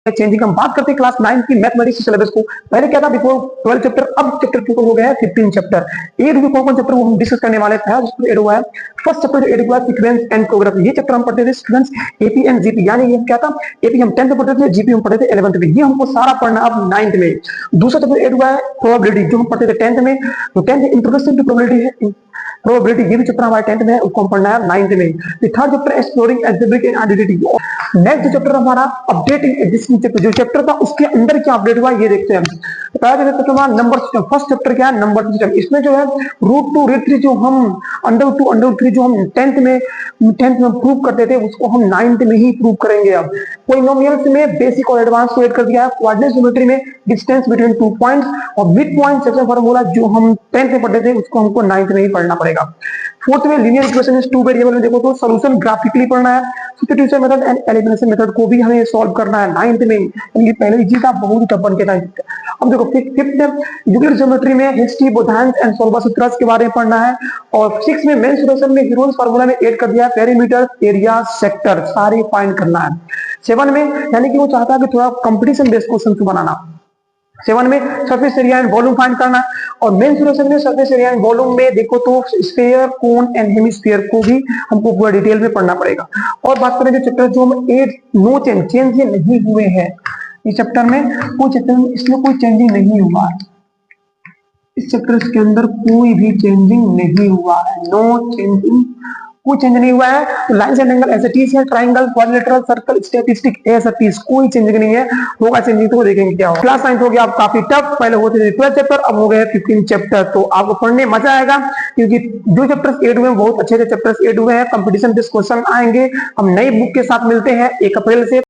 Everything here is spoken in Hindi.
चेंजिंग हम बात करते हैं क्लास 9 की मैथमेटिक्स सिलेबस को। पहले क्या था बिफोर 12 चैप्टर, अब चैप्टर टोटल हो गया है 15 चैप्टर। एड हुए कौन-कौन चैप्टर वो हम डिस्कस करने वाले थे। आज एड हुआ है फर्स्ट चैप्टर एड हुआ सीक्वेंस एंड प्रोग्राम। ये चैप्टर हम पढ़ते थे सीक्वेंस, एपी एंड जीपी, यानी ये क्या था, एपी हम 10th में पढ़ते थे, जीपी हम पढ़ते थे 11th में। ये हमको सारा पढ़ना अब 9th में। दूसरा चैप्टर एड हुआ है प्रोबेबिलिटी, जो हम पढ़ते थे 10th में। तो 10th इंट्रोडक्शन टू प्रोबेबिलिटी है, प्रोबेबिलिटी ये भी चैप्टर हमारे 10th में है, उसको हम पढ़ना है 9th में। Third chapter exploring algebraic and identity. Next chapter हमारा अपडेटिंग एग्जिस्टिंग चैप्टर, जो चैप्टर था उसके अंदर क्या अपडेट हुआ ये देखते हैं। पहला चैप्टर हमारा नंबर सिस्टम, फर्स्ट चैप्टर क्या है नंबर सिस्टम। इसमें जो है रूट 2 रूट 3 जो हम अंडर 2 जो हम 10th में प्रूव करते थे, उसको हम 9th में ही प्रूव करेंगे। अब पॉलिनोमियल्स में बेसिक और एडवांस को ऐड कर दिया है। कोऑर्डिनेट ज्योमेट्री में डिस्टेंस बिटवीन 2 पॉइंट्स और मिड पॉइंट सेक्शन फार्मूला जो हम 10th में पढ़ते थे, उसको हमको 9th में ही पढ़ना पड़ेगा। फोर्थ में लीनियर इक्वेशन इज 2 वेरिएबल में देखो तो सॉल्यूशन ग्राफिकली पढ़ना है। Substitution method and elimination method को भी हमें सॉल्व करना है 9th में। ये पहले इजी था, बहुत ही टफ बन के था। अब देखो फिफ्थ में यूक्लिड ज्योमेट्री में हिस्ट्री बोधांस एंड सोल्वासुत्रस के बारे में पढ़ना है। और 6 में मेंसुरेशन में हीरोज फार्मूला में ऐड कर दिया है पेरीमीटर, एरिया, सेक्टर सारे फाइंड करना है। 7 में यानी कि वो चाहता है कि थोड़ा कंपटीशन बेस्ड क्वेश्चन बनाना। 7 में surface area and volume find करना। और मेंसुरेशन में सरफेस एरिया एंड वॉल्यूम में देखो तो स्फीयर, कोन एंड हेमिस्फीयर को भी हमको पूरा डिटेल में पढ़ना पड़ेगा। और बात करें जो चैप्टर जो हम 8 नो चेंज ये नहीं हुए हैं इस चैप्टर में, कोई चैप्टर में इसमें कोई चेंजिंग नहीं हुआ है। इस चैप्टर के अंदर कोई भी चेंजिंग नहीं हुआ है, नो चेंजिंग, कोई चेंज नहीं हुआ है। तो lines and angle as it is है, triangle, quadrilateral, circle, statistic as it is, कोई चेंजिंग नहीं है। होगा चेंजिंग तो देखेंगे क्या होगा। क्लास 9 हो गया अब काफी टफ, पहले होते थे 12 चैप्टर, अब हो गए 15 चैप्टर। तो आपको पढ़ने मजा आएगा क्योंकि जो चैप्टर्स ऐड हुए हैं बहुत अच्छे चैप्टर्स ऐड हुए हैं। कंपटीशन बेस्ड क्वेश्चन आएंगे। हम नई बुक के साथ मिलते हैं 1 अप्रैल से।